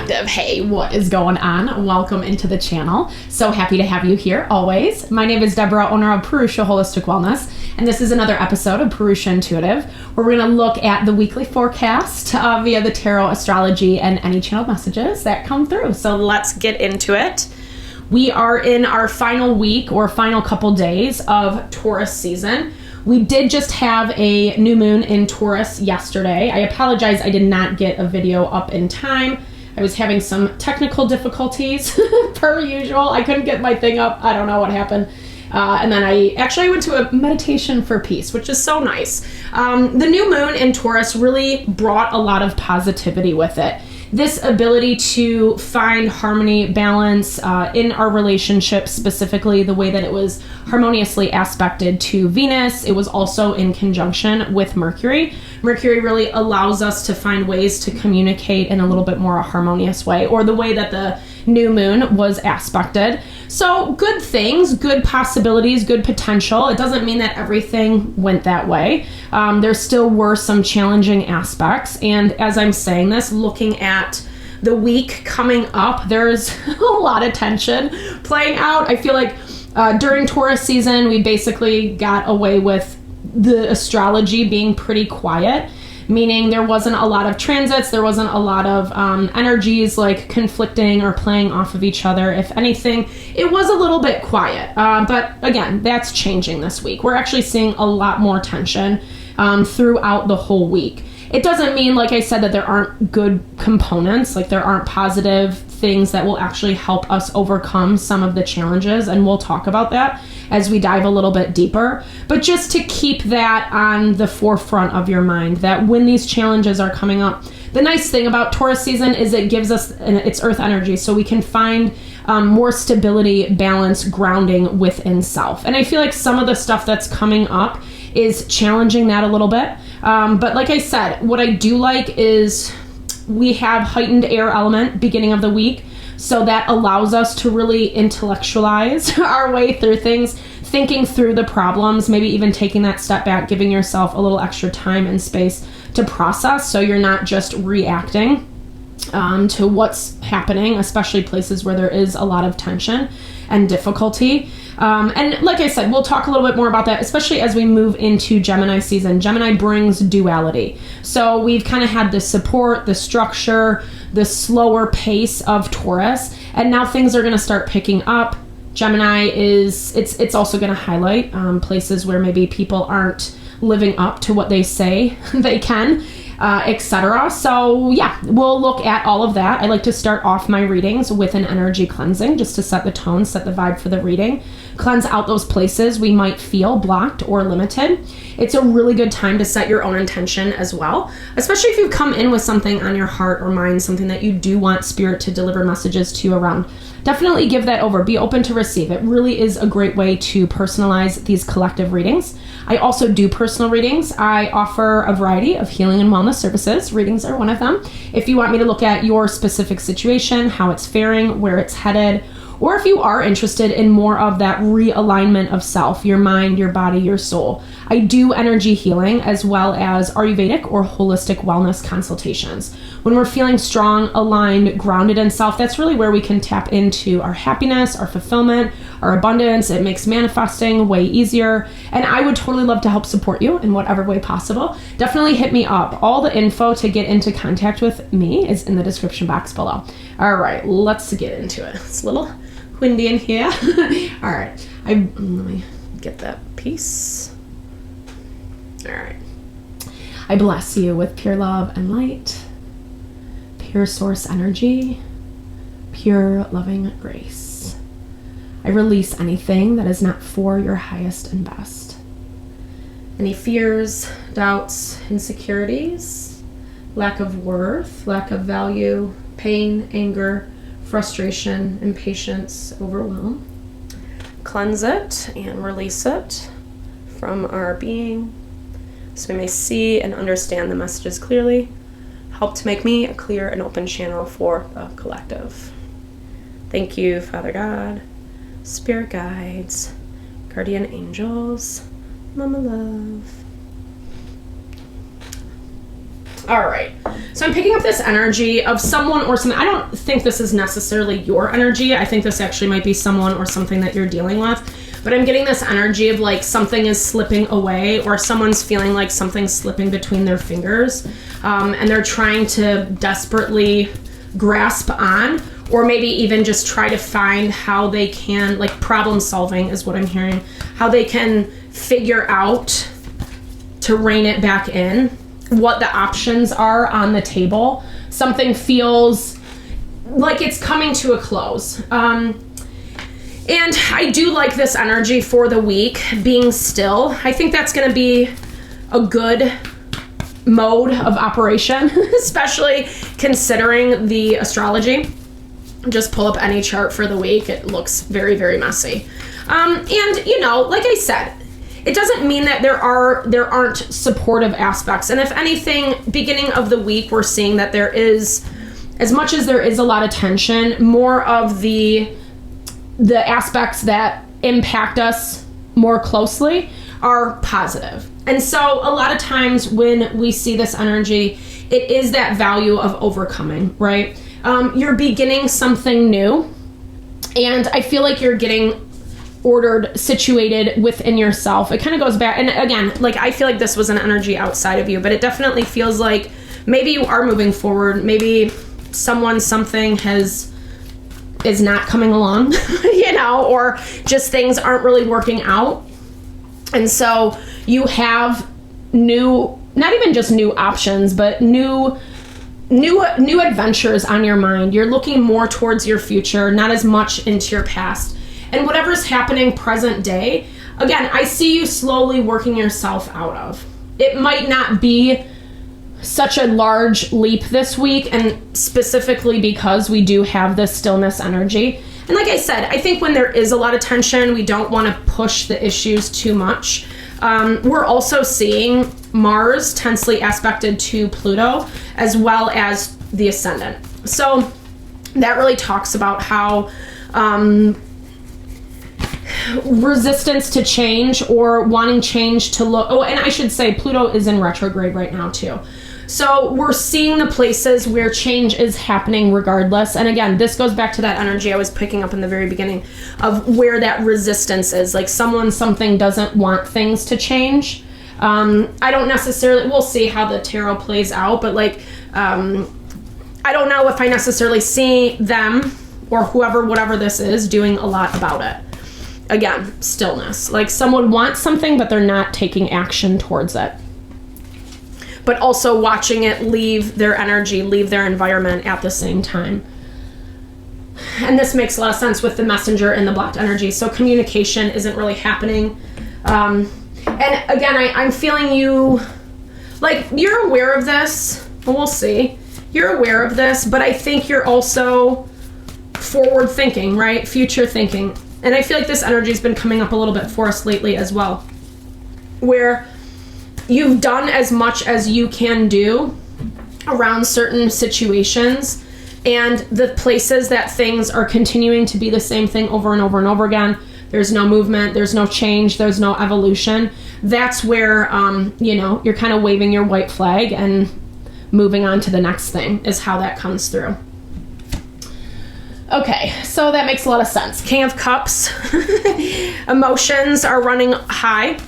Collective. Hey, what is going on? Welcome into the channel. So happy to have you here always. My name is Deborah, owner of Purusha Holistic Wellness, and this is another episode of Purusha Intuitive, where we're going to look at the weekly forecast via the tarot, astrology, and any channeled messages that come through. So let's get into it. We are in our final week or final couple days of Taurus season. We did just have a new moon in Taurus yesterday. I apologize, I did not get a video up in time. I was having some technical difficulties per usual. I couldn't get my thing up. I don't know what happened. And then I went to a meditation for peace, which is so nice. The new moon in Taurus really brought a lot of positivity with it. This ability to find harmony, balance in our relationship, specifically the way that it was harmoniously aspected to Venus. It was also in conjunction with Mercury. Mercury really allows us to find ways to communicate in a little bit more harmonious way, or the way that the new moon was aspected. So good things, good possibilities, good potential. It doesn't mean that everything went that way. There still were some challenging aspects. And as I'm saying this, looking at the week coming up, there's a lot of tension playing out. I feel like during Taurus season, we basically got away with the astrology being pretty quiet, meaning there wasn't a lot of transits, there wasn't a lot of energies like conflicting or playing off of each other. If anything, it was a little bit quiet. But again, that's changing this week. We're actually seeing a lot more tension throughout the whole week. It doesn't mean, like I said, that there aren't good components, like there aren't positive things that will actually help us overcome some of the challenges, and we'll talk about that as we dive a little bit deeper. But just to keep that on the forefront of your mind, that when these challenges are coming up, the nice thing about Taurus season is it gives us its earth energy, so we can find more stability, balance, grounding within self. And I feel like some of the stuff that's coming up is challenging that a little bit. But like I said, what I do like is we have heightened air element beginning of the week. So that allows us to really intellectualize our way through things, thinking through the problems, maybe even taking that step back, giving yourself a little extra time and space to process, so you're not just reacting to what's happening, especially places where there is a lot of tension and difficulty. And like I said, we'll talk a little bit more about that, especially as we move into Gemini season. Gemini brings duality. So we've kind of had the support, the structure, the slower pace of Taurus, and now things are going to start picking up. Gemini it's also going to highlight places where maybe people aren't living up to what they say they can, etc. So yeah, we'll look at all of that. I like to start off my readings with an energy cleansing, just to set the tone, set the vibe for the reading, cleanse out those places we might feel blocked or limited. It's a really good time to set your own intention as well, especially if you've come in with something on your heart or mind, something that you do want spirit to deliver messages to you around. Definitely give that over. Be open to receive. It really is a great way to personalize these collective readings. I also do personal readings. I offer a variety of healing and wellness services. Readings are one of them. If you want me to look at your specific situation, how it's faring, where it's headed, or if you are interested in more of that realignment of self, your mind, your body, your soul, I do energy healing as well as Ayurvedic or holistic wellness consultations. When we're feeling strong, aligned, grounded in self, that's really where we can tap into our happiness, our fulfillment, our abundance. It makes manifesting way easier. And I would totally love to help support you in whatever way possible. Definitely hit me up. All the info to get into contact with me is in the description box below. All right, let's get into it. It's a little windy in here. All right, let me get that piece. All right. I bless you with pure love and light, pure source energy, pure loving grace. I release anything that is not for your highest and best. Any fears, doubts, insecurities, lack of worth, lack of value, pain, anger, frustration, impatience, overwhelm. Cleanse it and release it from our being, so we may see and understand the messages clearly. Help to make me a clear and open channel for the collective. Thank you, Father God, Spirit guides, guardian angels, Mama Love. All right. So I'm picking up this energy of someone or something. I don't think this is necessarily your energy. I think this actually might be someone or something that you're dealing with. But I'm getting this energy of like something is slipping away, or someone's feeling like something's slipping between their fingers. And they're trying to desperately grasp on, or maybe even just try to find how they can, like problem solving is what I'm hearing, how they can figure out to rein it back in, what the options are on the table. Something feels like it's coming to a close. And I do like this energy for the week, being still. I think that's going to be a good mode of operation, especially considering the astrology. Just pull up any chart for the week. It looks very, very messy. And, you know, like I said, it doesn't mean that there aren't supportive aspects. And if anything, beginning of the week, we're seeing that there is, as much as there is a lot of tension, more of the aspects that impact us more closely are positive. And so a lot of times when we see this energy, it is that value of overcoming, right? You're beginning something new, and I feel like you're getting ordered, situated within yourself. It kind of goes back, and again, like I feel like this was an energy outside of you, but it definitely feels like maybe you are moving forward. Maybe something is not coming along, you know, or just things aren't really working out. And so you have new, not even just new options, but new adventures on your mind. You're looking more towards your future, not as much into your past. And whatever's happening present day, again, I see you slowly working yourself out of. It might not be such a large leap this week, and specifically because we do have this stillness energy. And like I said, I think when there is a lot of tension, we don't want to push the issues too much. We're also seeing Mars tensely aspected to Pluto, as well as the ascendant. So that really talks about how resistance to change, or wanting change to look, oh, and I should say Pluto is in retrograde right now too. So we're seeing the places where change is happening regardless. And again, this goes back to that energy I was picking up in the very beginning of where that resistance is. Like something doesn't want things to change. I don't necessarily, we'll see how the tarot plays out, but like, I don't know if I necessarily see them or whoever, whatever this is, doing a lot about it. Again, stillness. Like someone wants something, but they're not taking action towards it. But also watching it leave their energy, leave their environment at the same time. And this makes a lot of sense with the messenger and the blocked energy. So communication isn't really happening. And again, I'm feeling you, like you're aware of this. We'll see. You're aware of this, but I think you're also forward thinking, right? Future thinking. And I feel like this energy has been coming up a little bit for us lately as well, where you've done as much as you can do around certain situations, and the places that things are continuing to be the same thing over and over and over again. There's no movement, there's no change, there's no evolution. That's where, you know, you're kind of waving your white flag and moving on to the next thing is how that comes through. Okay, so that makes a lot of sense. King of Cups. Emotions are running high.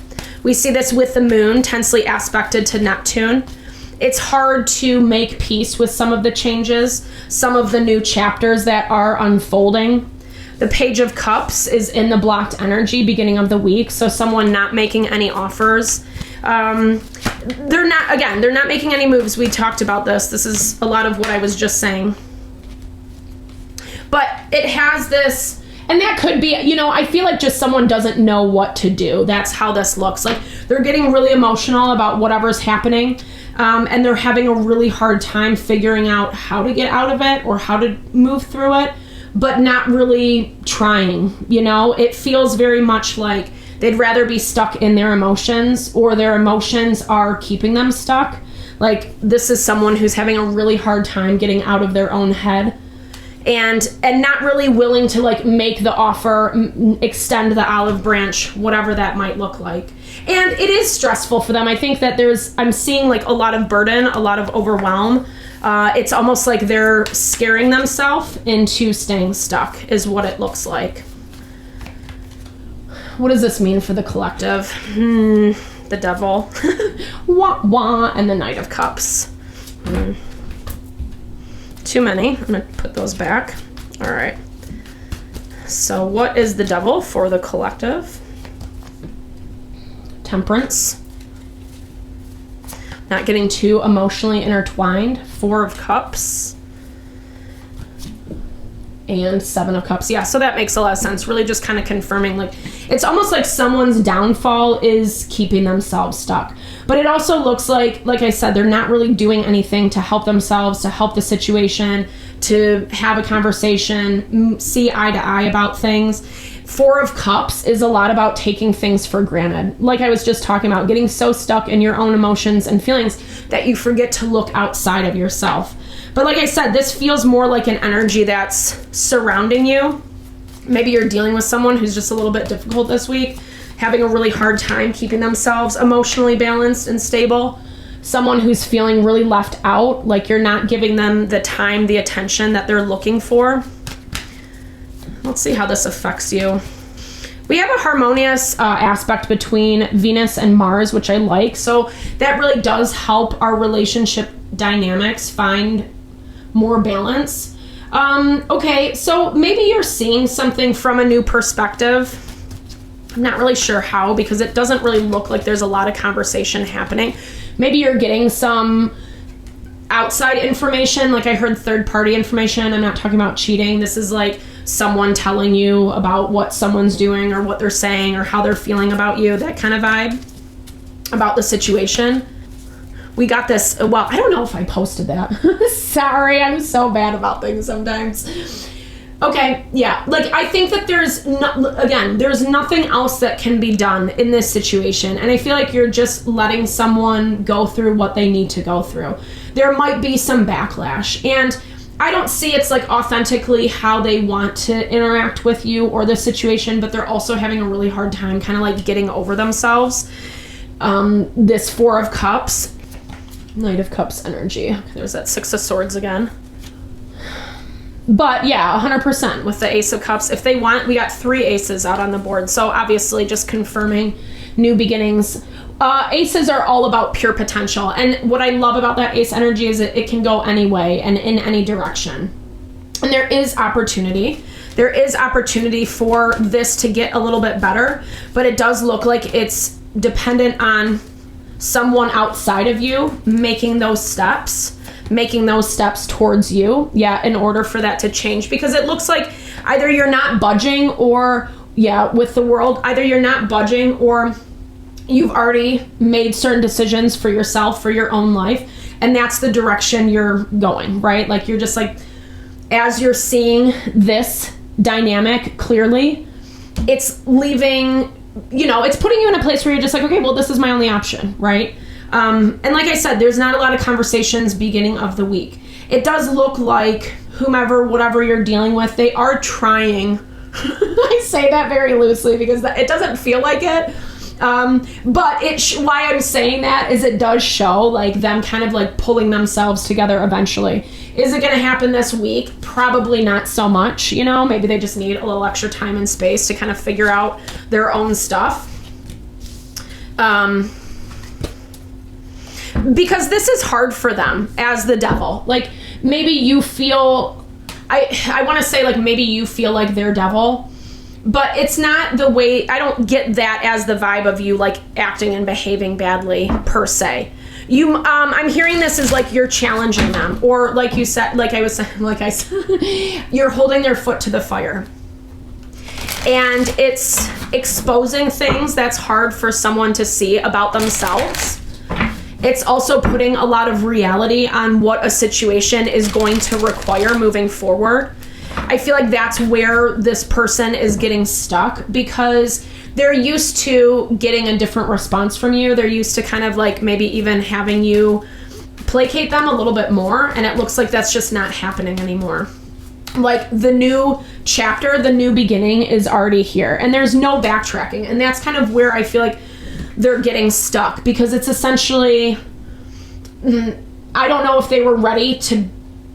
We see this with the moon tensely aspected to Neptune. It's hard to make peace with some of the changes, some of the new chapters that are unfolding. The Page of Cups is in the blocked energy beginning of the week, so someone not making any offers. They're not making any moves. We talked about this. This is a lot of what I was just saying. But it has this, and that could be, you know, I feel like just someone doesn't know what to do. That's how this looks. Like they're getting really emotional about whatever's happening, and they're having a really hard time figuring out how to get out of it or how to move through it, but not really trying, you know? It feels very much like they'd rather be stuck in their emotions, or their emotions are keeping them stuck. Like this is someone who's having a really hard time getting out of their own head. and not really willing to like make the offer, extend the olive branch, whatever that might look like. And it is stressful for them. I think that I'm seeing like a lot of burden, a lot of overwhelm. It's almost like they're scaring themselves into staying stuck is what it looks like. What does this mean for the collective? The Devil. Wah, wah, and the Knight of Cups. Too many. I'm going to put those back. All right. So what is the Devil for the collective? Temperance. Not getting too emotionally intertwined. 4 of Cups. And 7 of Cups. Yeah, so that makes a lot of sense. Really just kind of confirming, like, it's almost like someone's downfall is keeping themselves stuck. But it also looks like I said, they're not really doing anything to help themselves, to help the situation, to have a conversation, see eye to eye about things. 4 of Cups is a lot about taking things for granted. Like I was just talking about, getting so stuck in your own emotions and feelings that you forget to look outside of yourself. But like I said, this feels more like an energy that's surrounding you. Maybe you're dealing with someone who's just a little bit difficult this week, having a really hard time keeping themselves emotionally balanced and stable. Someone who's feeling really left out, like you're not giving them the time, the attention that they're looking for. Let's see how this affects you. We have a harmonious aspect between Venus and Mars, which I like. So that really does help our relationship dynamics find more balance. Okay, so maybe you're seeing something from a new perspective. I'm not really sure how, because it doesn't really look like there's a lot of conversation happening. Maybe you're getting some outside information, like I heard third-party information. I'm not talking about cheating. This is like someone telling you about what someone's doing or what they're saying or how they're feeling about you, that kind of vibe about the situation. We got this, well, I don't know if I posted that. Sorry, I'm so bad about things sometimes. Okay, yeah, like I think that there's nothing else that can be done in this situation. And I feel like you're just letting someone go through what they need to go through. There might be some backlash, and I don't see it's like authentically how they want to interact with you or the situation, but they're also having a really hard time kind of like getting over themselves. This 4 of Cups, Knight of Cups energy. There's that 6 of Swords again. But yeah, 100% with the Ace of Cups. If they want, we got 3 aces out on the board. So obviously just confirming new beginnings. Aces are all about pure potential. And what I love about that ace energy is it can go any way and in any direction. And there is opportunity. There is opportunity for this to get a little bit better, but it does look like it's dependent on someone outside of you making those steps towards you, in order for that to change. Because it looks like either you're not budging or, with the world, either you're not budging or you've already made certain decisions for yourself, for your own life, and that's the direction you're going, right? Like you're just like, as you're seeing this dynamic clearly, it's leaving, it's putting you in a place where you're just like, okay, well, this is my only option, right? And like I said, there's not a lot of conversations beginning of the week. It does look like whatever you're dealing with, they are trying. I say that very loosely because it doesn't feel like it. But why I'm saying that is it does show like them kind of like pulling themselves together eventually. Is it going to happen this week? Probably not so much. Maybe they just need a little extra time and space to kind of figure out their own stuff. Because this is hard for them as the Devil. Like maybe you feel, I want to say like maybe you feel like they're devil, but it's not the way, I don't get that as the vibe of you like acting and behaving badly per se. I'm hearing this as like you're challenging them, or like you said, you're holding their foot to the fire. And it's exposing things that's hard for someone to see about themselves. It's also putting a lot of reality on what a situation is going to require moving forward. I feel like that's where this person is getting stuck because they're used to getting a different response from you. They're used to kind of like maybe even having you placate them a little bit more, and it looks like that's just not happening anymore. like the new chapter, the new beginning is already here, and there's no backtracking. And that's kind of where I feel like they're getting stuck, because it's essentially, I don't know if they were ready to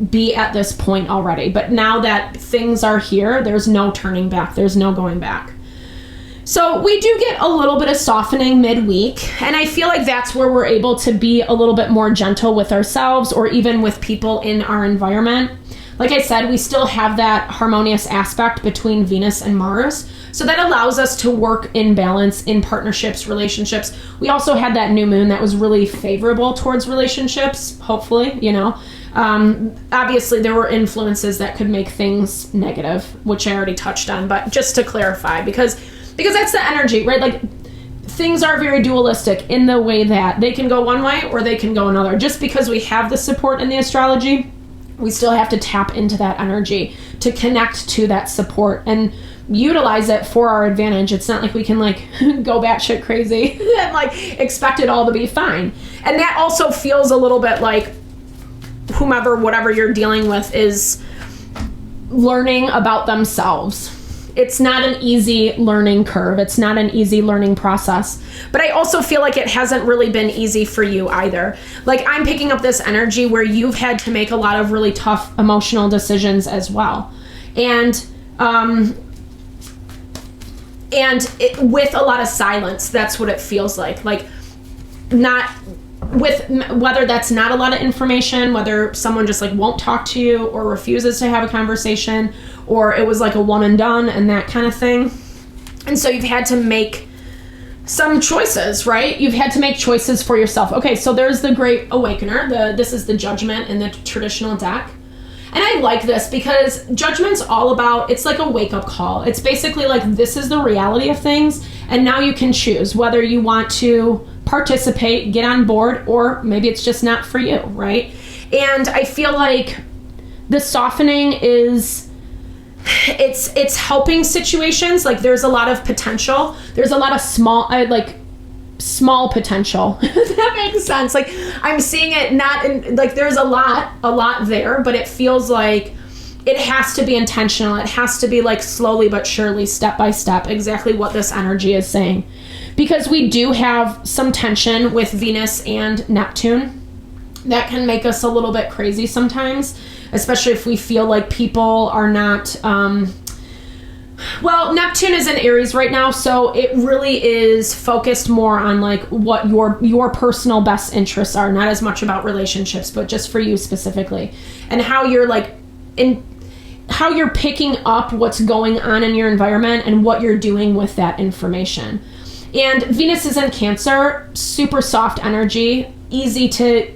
be at this point already, but now that things are here, there's no turning back, there's no going back. So we do get a little bit of softening midweek, and I feel like that's where we're able to be a little bit more gentle with ourselves, or even with people in our environment. Like I said, we still have that harmonious aspect between Venus and Mars, so that allows us to work in balance in partnerships, relationships. We also had that new moon that was really favorable towards relationships, hopefully, you know. Obviously, there were influences that could make things negative, which I already touched on, but just to clarify, because that's the energy, right? Like, things are very dualistic in the way that they can go one way or they can go another. Just because we have the support in the astrology, we still have to tap into that energy to connect to that support and utilize it for our advantage. It's not like we can like go batshit crazy and like expect it all to be fine. And that also feels a little bit like whomever, whatever you're dealing with is learning about themselves. It's not an easy learning curve. It's not an easy learning process. But I also feel like it hasn't really been easy for you either. Like, I'm picking up this energy where you've had to make a lot of really tough emotional decisions as well. And with a lot of silence, that's what it feels like. Like, not with, whether that's not a lot of information, whether someone just like won't talk to you or refuses to have a conversation, or it was like a one and done and that kind of thing. And so you've had to make some choices, right? You've had to make choices for yourself. Okay, so there's the Great Awakener. This is the Judgment in the traditional deck. And I like this because Judgment's all about, it's like a wake-up call. It's basically like, this is the reality of things, and now you can choose whether you want to participate, get on board, or maybe it's just not for you, right? And I feel like the softening is, it's helping situations. Like, there's a lot of potential. There's a lot of small potential. That makes sense. Like, I'm seeing it not in, like, there's a lot there, but it feels like it has to be intentional. It has to be like slowly but surely, step by step, exactly what this energy is saying. Because we do have some tension with Venus and Neptune that can make us a little bit crazy sometimes, especially if we feel like people are not, well, Neptune is in Aries right now, so it really is focused more on like what your personal best interests are, not as much about relationships, but just for you specifically, and how you're like how you're picking up what's going on in your environment and what you're doing with that information. And Venus is in Cancer, super soft energy, easy to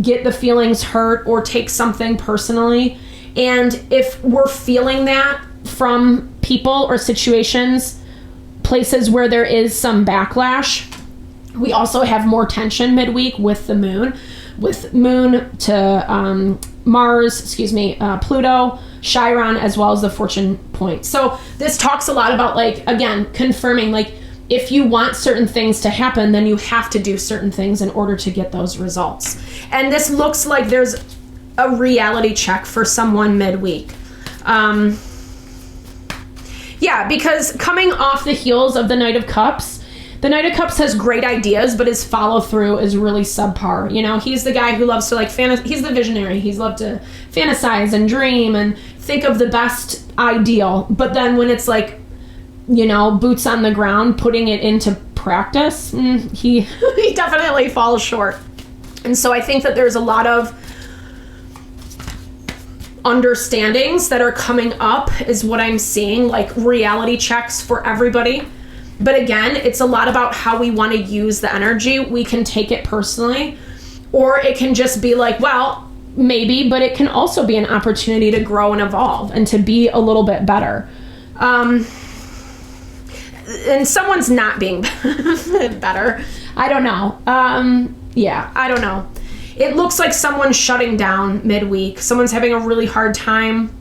get the feelings hurt or take something personally. And if we're feeling that from people or situations, places where there is some backlash, we also have more tension midweek with the moon. With moon to Mars, Pluto, Chiron, as well as the fortune point. So this talks a lot about, like, again, confirming, like, if you want certain things to happen, then you have to do certain things in order to get those results. And this looks like there's a reality check for someone midweek. Yeah, because coming off the heels of the Knight of Cups, the Knight of Cups has great ideas, but his follow through is really subpar. You know, he's the guy who loves to, like, he's the visionary. He's loved to fantasize and dream and think of the best ideal. But then when it's like, you know, boots on the ground, putting it into practice, he definitely falls short. And so I think that there's a lot of understandings that are coming up, is what I'm seeing, like reality checks for everybody. But again, it's a lot about how we want to use the energy. We can take it personally, or it can just be like, well, maybe, but it can also be an opportunity to grow and evolve and to be a little bit better. And someone's not being better. I don't know. Yeah, I don't know. It looks like someone's shutting down midweek. Someone's having a really hard time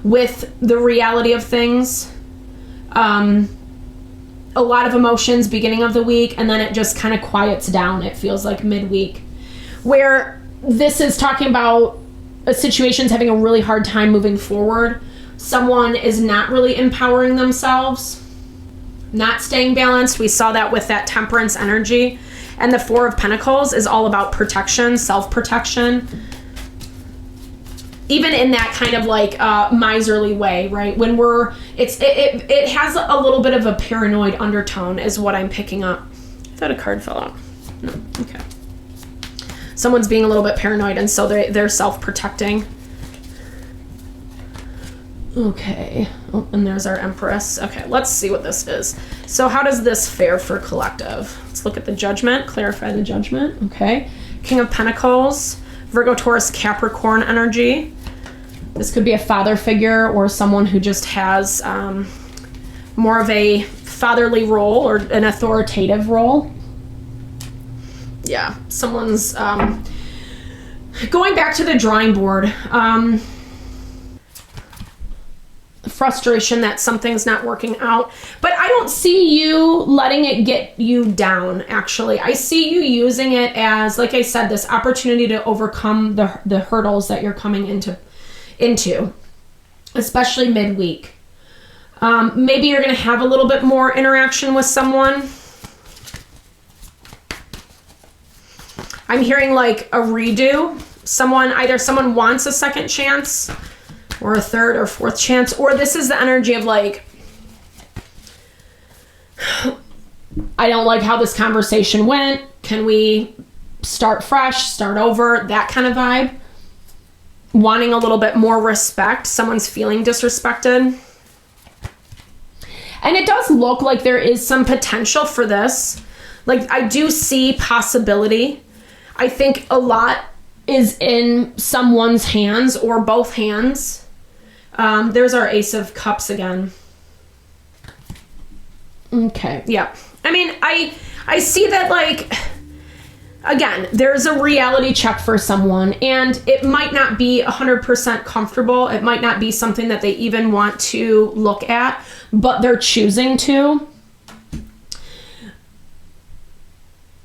with the reality of things. A lot of emotions beginning of the week, and then it just kind of quiets down, it feels like midweek. Where this is talking about a situation's having a really hard time moving forward. Someone is not really empowering themselves, not staying balanced. We saw that with that temperance energy. And the Four of Pentacles is all about protection, self-protection. Even in that kind of like miserly way, right? When it has a little bit of a paranoid undertone is what I'm picking up. I thought a card fell out. No, okay. Someone's being a little bit paranoid, and so they're self-protecting. Okay. Oh, and there's our Empress. Okay, let's see what this is. So how does this fare for collective? Let's look at the Judgment, clarify the Judgment. Okay. King of Pentacles, Virgo, Taurus, Capricorn energy. This could be a father figure or someone who just has more of a fatherly role or an authoritative role. Yeah, someone's going back to the drawing board. Frustration that something's not working out. But I don't see you letting it get you down, actually. I see you using it as, like I said, this opportunity to overcome the hurdles that you're coming into, especially midweek. Maybe you're going to have a little bit more interaction with someone. I'm hearing like a redo. Either someone wants a second chance or a third or fourth chance, or this is the energy of like, I don't like how this conversation went. Can we start fresh, start over? That kind of vibe. Wanting a little bit more respect. Someone's feeling disrespected. And it does look like there is some potential for this. Like, I do see possibility. I think a lot is in someone's hands or both hands. There's our Ace of Cups again. Okay. Yeah. I mean, I see that, like, again, there's a reality check for someone, and it might not be 100% comfortable. It might not be something that they even want to look at, but they're choosing to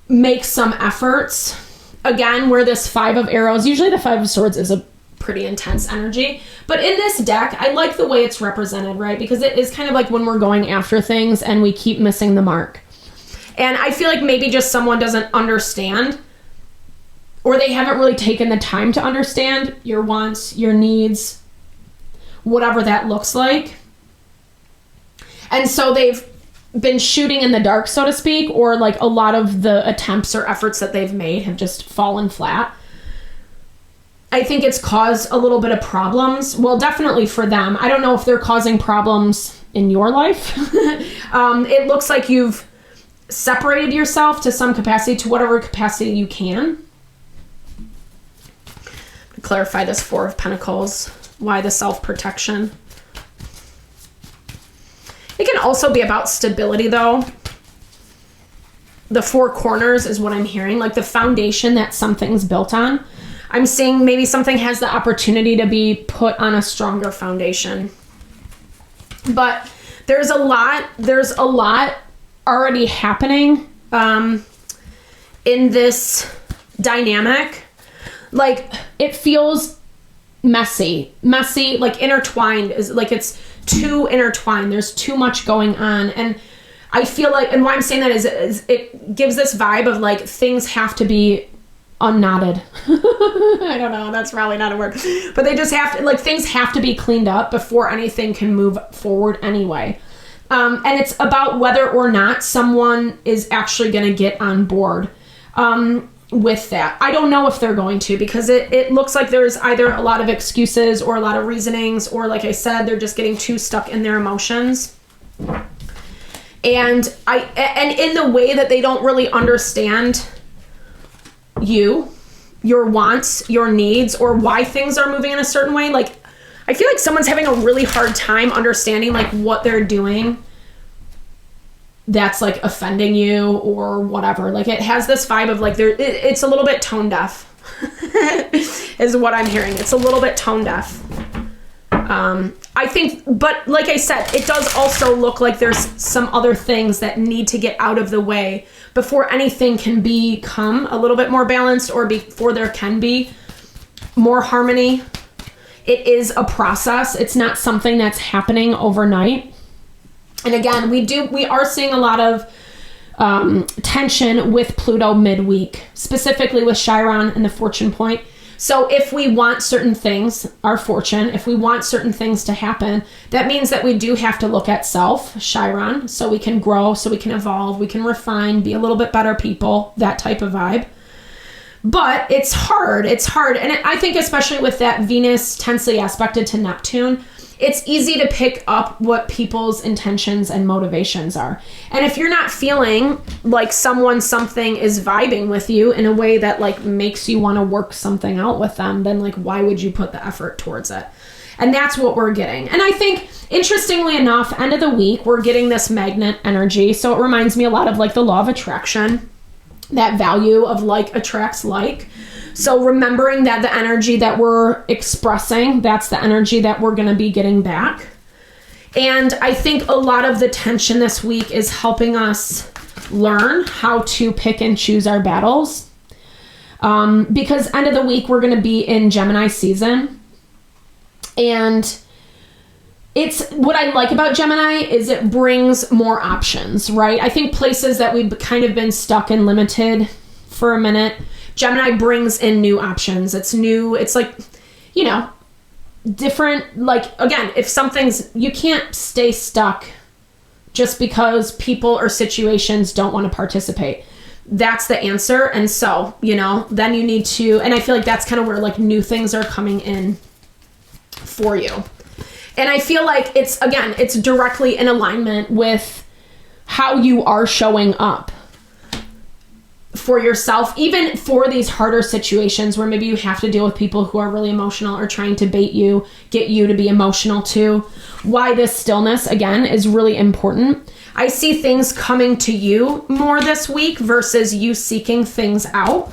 make some efforts. Again, where this Five of Arrows, usually the Five of Swords is a pretty intense energy, but in this deck, I like the way it's represented, right? Because it is kind of like when we're going after things and we keep missing the mark. And I feel like maybe just someone doesn't understand, or they haven't really taken the time to understand your wants, your needs, whatever that looks like. And so they've been shooting in the dark, so to speak, or like a lot of the attempts or efforts that they've made have just fallen flat. I think it's caused a little bit of problems. Well, definitely for them. I don't know if they're causing problems in your life. It looks like you've separated yourself to some capacity, to whatever capacity you can. Clarify this Four of Pentacles. Why the self-protection? It can also be about stability, though. The four corners is what I'm hearing, like the foundation that something's built on. I'm seeing maybe something has the opportunity to be put on a stronger foundation. But there's a lot already happening in this dynamic. Like, it feels messy, like intertwined, is like it's too intertwined. There's too much going on. And I feel like, and why I'm saying that is it gives this vibe of like things have to be unknotted. I don't know, that's probably not a word, but they just have to, like, things have to be cleaned up before anything can move forward anyway. And it's about whether or not someone is actually going to get on board with that. I don't know if they're going to, because it looks like there's either a lot of excuses or a lot of reasonings, or like I said, they're just getting too stuck in their emotions. And in the way that they don't really understand your wants, your needs, or why things are moving in a certain way. Like, I feel like someone's having a really hard time understanding like what they're doing that's like offending you or whatever. Like, it has this vibe of like it's a little bit tone deaf is what I'm hearing. It's a little bit tone deaf. I think, but like I said, it does also look like there's some other things that need to get out of the way before anything can become a little bit more balanced, or before there can be more harmony. It is a process. It's not something that's happening overnight. And again, we are seeing a lot of tension with Pluto midweek, specifically with Chiron and the fortune point. So if we want certain things, our fortune, if we want certain things to happen, that means that we do have to look at self, Chiron, so we can grow, so we can evolve, we can refine, be a little bit better people, that type of vibe. But it's hard. And I think especially with that Venus tensely aspected to Neptune, it's easy to pick up what people's intentions and motivations are. And if you're not feeling like something is vibing with you in a way that like makes you want to work something out with them, then like why would you put the effort towards it? And that's what we're getting. And I think, interestingly enough, end of the week, we're getting this magnet energy. So it reminds me a lot of like the law of attraction, that value of like attracts like. So remembering that the energy that we're expressing, that's the energy that we're going to be getting back. And I think a lot of the tension this week is helping us learn how to pick and choose our battles. Because end of the week, we're going to be in Gemini season. And it's what I like about Gemini is it brings more options, right? I think places that we've kind of been stuck and limited for a minute, Gemini brings in new options. It's new. It's like, different. Like, again, if you can't stay stuck just because people or situations don't want to participate. That's the answer. And so, then you need to, and I feel like that's kind of where like new things are coming in for you. And I feel like it's directly in alignment with how you are showing up for yourself, even for these harder situations where maybe you have to deal with people who are really emotional or trying to bait you, get you to be emotional too. Why this stillness, again, is really important. I see things coming to you more this week versus you seeking things out.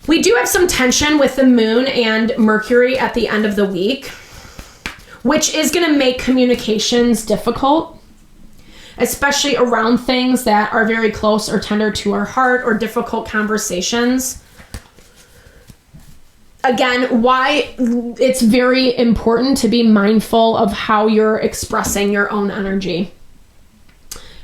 We do have some tension with the moon and Mercury at the end of the week, which is going to make communications difficult, especially around things that are very close or tender to our heart or difficult conversations. Again, why it's very important to be mindful of how you're expressing your own energy.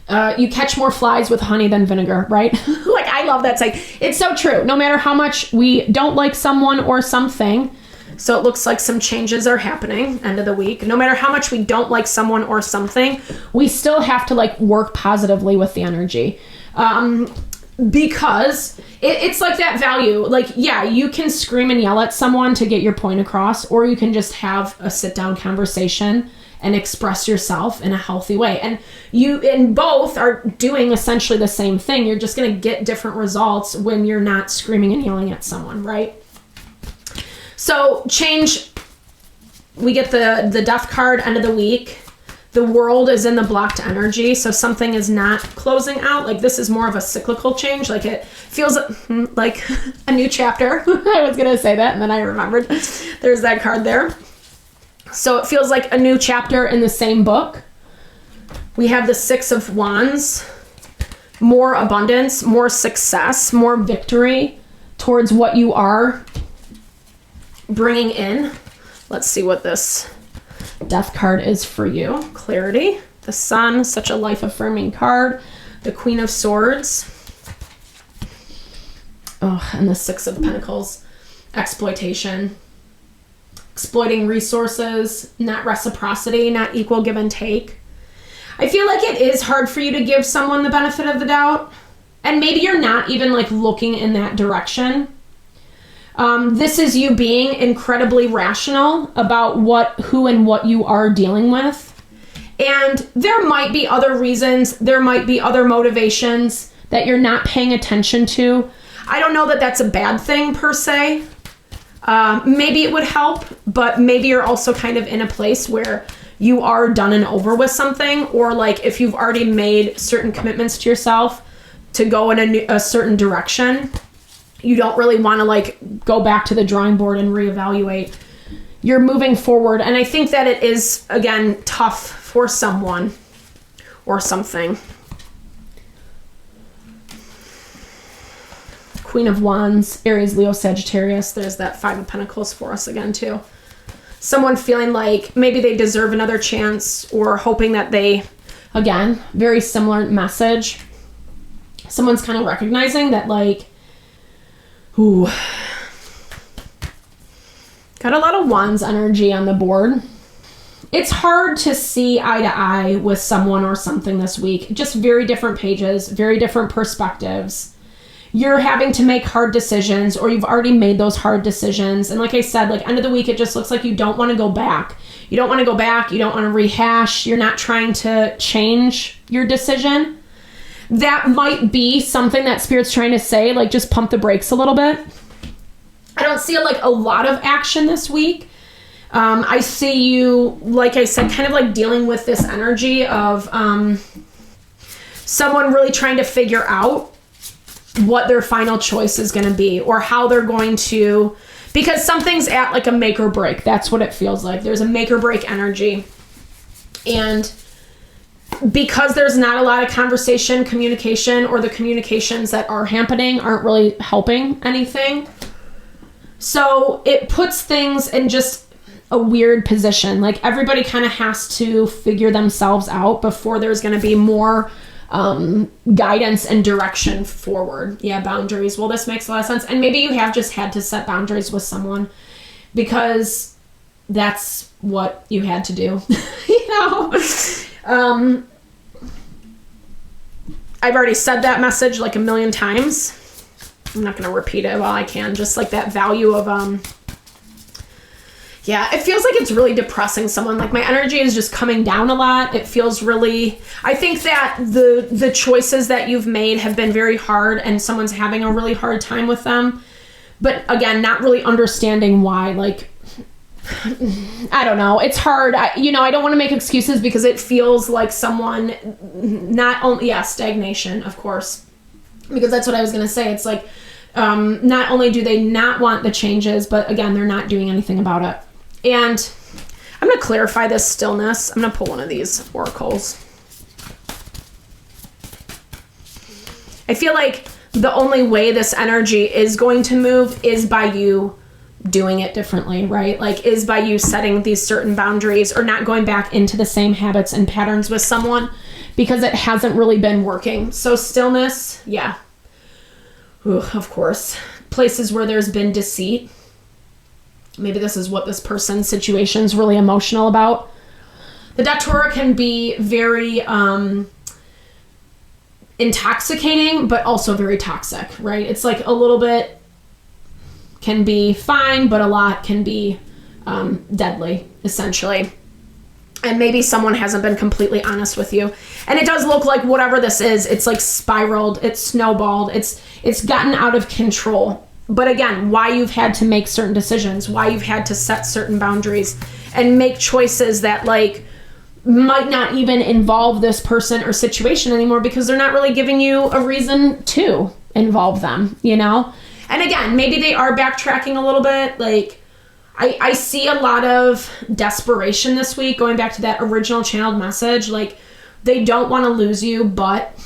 You catch more flies with honey than vinegar, right? Like, I love that saying. It's so true. No matter how much we don't like someone or something, so it looks like some changes are happening end of the week. No matter how much we don't like someone or something, we still have to like work positively with the energy. Because it's like that value. Like, yeah, you can scream and yell at someone to get your point across, or you can just have a sit down conversation and express yourself in a healthy way. And you and both are doing essentially the same thing. You're just going to get different results when you're not screaming and yelling at someone, right? So change, we get the death card end of the week. The world is in the blocked energy. So something is not closing out. Like, this is more of a cyclical change. Like, it feels like a new chapter. I was going to say that, and then I remembered there's that card there. So it feels like a new chapter in the same book. We have the Six of Wands, more abundance, more success, more victory towards what you are bringing in. Let's see what this death card is for you. Clarity, the Sun, such a life-affirming card. The Queen of Swords. Oh, and the Six of Pentacles, exploitation. Exploiting resources, not reciprocity, not equal give and take. I feel like it is hard for you to give someone the benefit of the doubt. And maybe you're not even like looking in that direction. This is you being incredibly rational about who and what you are dealing with. And there might be other reasons, there might be other motivations that you're not paying attention to. I don't know that that's a bad thing per se. Maybe it would help, but maybe you're also kind of in a place where you are done and over with something, or like if you've already made certain commitments to yourself to go in a certain direction, you don't really want to like go back to the drawing board and reevaluate. You're moving forward. And I think that it is, again, tough for someone or something. Queen of Wands, Aries, Leo, Sagittarius. There's that Five of Pentacles for us again too. Someone feeling like maybe they deserve another chance, or hoping that they, again, very similar message. Someone's kind of recognizing that, like, ooh, got a lot of Wands energy on the board. It's hard to see eye to eye with someone or something this week. Just very different pages, very different perspectives. You're having to make hard decisions, or you've already made those hard decisions. And like I said, like, end of the week, it just looks like you don't want to go back. You don't want to go back. You don't want to rehash. You're not trying to change your decision. That might be something that Spirit's trying to say, like, just pump the brakes a little bit. I don't see like a lot of action this week. I see you, like I said, kind of like dealing with this energy of someone really trying to figure out what their final choice is going to be, or how they're going to, because something's at like a make or break. That's what it feels like. There's a make or break energy. And because there's not a lot of conversation, communication, or the communications that are happening aren't really helping anything. So it puts things in just a weird position. Like, everybody kind of has to figure themselves out before there's going to be more guidance and direction forward. Yeah, boundaries. Well, this makes a lot of sense. And maybe you have just had to set boundaries with someone because that's what you had to do. You know? I've already said that message like a million times. I'm not going to repeat it while I can. Just like that value of, yeah, it feels like it's really depressing someone. Like, my energy is just coming down a lot. It feels really, I think that the choices that you've made have been very hard, and someone's having a really hard time with them. But again, not really understanding why. Like, I don't know. It's hard. I don't want to make excuses, because it feels like someone not only, yeah, stagnation, of course, because that's what I was going to say. It's like, not only do they not want the changes, but again, they're not doing anything about it. And I'm going to clarify this stillness. I'm going to pull one of these oracles. I feel like the only way this energy is going to move is by you doing it differently, right? Like, is by you setting these certain boundaries, or not going back into the same habits and patterns with someone, because it hasn't really been working. So stillness, yeah. Ooh, of course. Places where there's been deceit. Maybe this is what this person's situation is really emotional about. The Datura can be very intoxicating, but also very toxic, right? It's like a little bit can be fine, but a lot can be deadly, essentially. And maybe someone hasn't been completely honest with you. And it does look like whatever this is, it's like spiraled, it's snowballed, it's gotten out of control. But again, why you've had to make certain decisions, why you've had to set certain boundaries and make choices that like might not even involve this person or situation anymore, because they're not really giving you a reason to involve them, you know? And again, maybe they are backtracking a little bit. Like, I see a lot of desperation this week, going back to that original channeled message. Like, they don't want to lose you, but,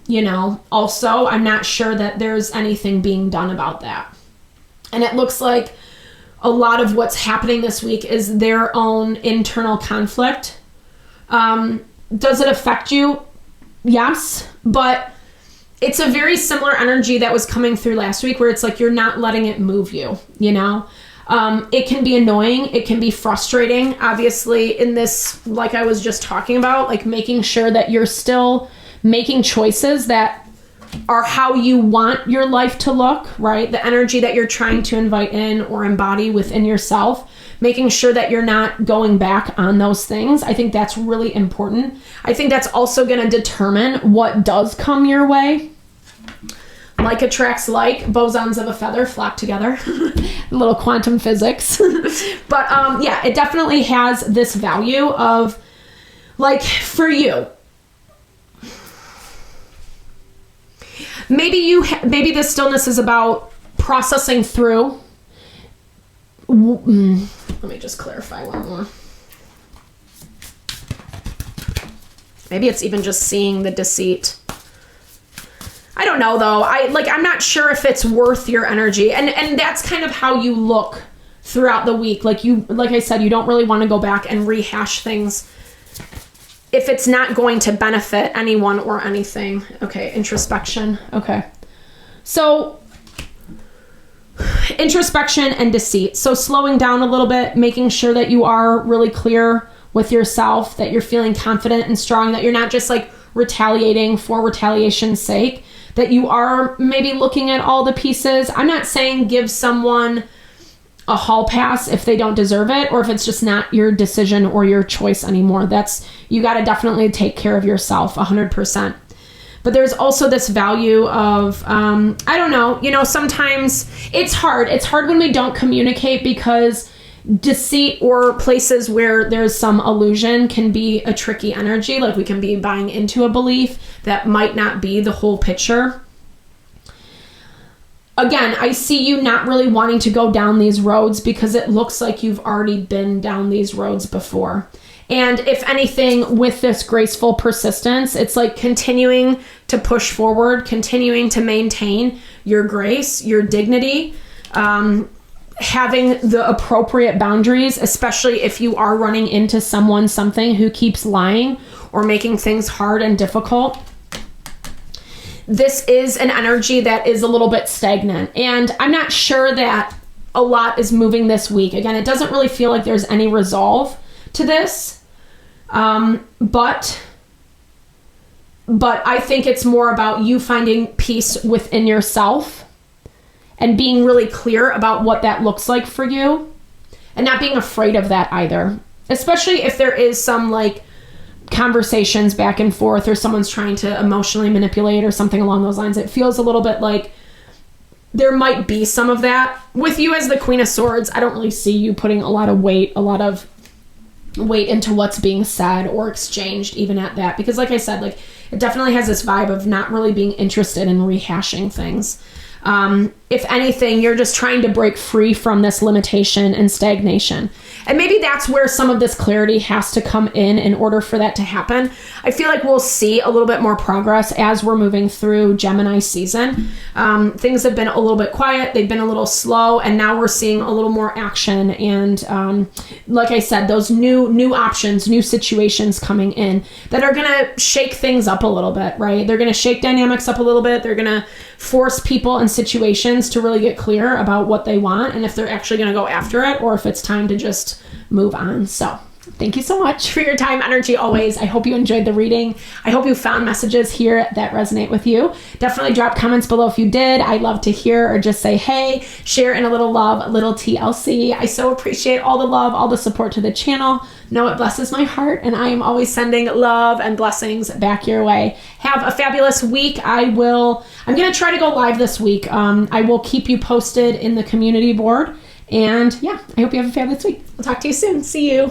you know, also I'm not sure that there's anything being done about that. And it looks like a lot of what's happening this week is their own internal conflict. Does it affect you? Yes, but it's a very similar energy that was coming through last week, where it's like you're not letting it move you, you know? It can be annoying. It can be frustrating. Obviously, in this, like I was just talking about, like making sure that you're still making choices that are how you want your life to look, right? The energy that you're trying to invite in or embody within yourself, making sure that you're not going back on those things. I think that's really important. I think that's also going to determine what does come your way. Like attracts like, bosons of a feather flock together. A little quantum physics. But yeah, it definitely has this value of, like, for you, maybe this stillness is about processing through. Let me just clarify one more. Maybe it's even just seeing the deceit. I don't know though. I'm not sure if it's worth your energy. And that's kind of how you look throughout the week. Like I said, you don't really want to go back and rehash things if it's not going to benefit anyone or anything. Okay, introspection. Okay. So introspection and deceit. So slowing down a little bit, making sure that you are really clear with yourself, that you're feeling confident and strong, that you're not just like retaliating for retaliation's sake, that you are maybe looking at all the pieces. I'm not saying give someone a hall pass if they don't deserve it, or if it's just not your decision or your choice anymore. You got to definitely take care of yourself 100%. But there's also this value of, I don't know, sometimes it's hard. It's hard when we don't communicate, because deceit or places where there's some illusion can be a tricky energy. Like we can be buying into a belief that might not be the whole picture. Again, I see you not really wanting to go down these roads because it looks like you've already been down these roads before. And if anything, with this graceful persistence, it's like continuing to push forward, continuing to maintain your grace, your dignity, having the appropriate boundaries, especially if you are running into something who keeps lying or making things hard and difficult. This is an energy that is a little bit stagnant, and I'm not sure that a lot is moving this week. Again, it doesn't really feel like there's any resolve to this, but I think it's more about you finding peace within yourself and being really clear about what that looks like for you, and not being afraid of that either, especially if there is some like conversations back and forth, or someone's trying to emotionally manipulate or something along those lines. It feels a little bit like there might be some of that. With you as the Queen of Swords, I don't really see you putting a lot of weight into what's being said or exchanged, even at that, because like I said, like it definitely has this vibe of not really being interested in rehashing things. If anything, you're just trying to break free from this limitation and stagnation. And maybe that's where some of this clarity has to come in order for that to happen. I feel like we'll see a little bit more progress as we're moving through Gemini season. Things have been a little bit quiet. They've been a little slow, and now we're seeing a little more action. And like I said, those new options, new situations coming in that are going to shake things up a little bit, right? They're going to shake dynamics up a little bit. They're going to force people and situations to really get clear about what they want, and if they're actually going to go after it, or if it's time to just move on. So thank you so much for your time, energy, always. I hope you enjoyed the reading. I hope you found messages here that resonate with you. Definitely drop comments below if you did. I'd love to hear, or just say, hey, share in a little love, a little TLC. I so appreciate all the love, all the support to the channel. Know it blesses my heart, and I am always sending love and blessings back your way. Have a fabulous week. I'm going to try to go live this week. I will keep you posted in the community board. And yeah, I hope you have a fabulous week. I'll talk to you soon. See you.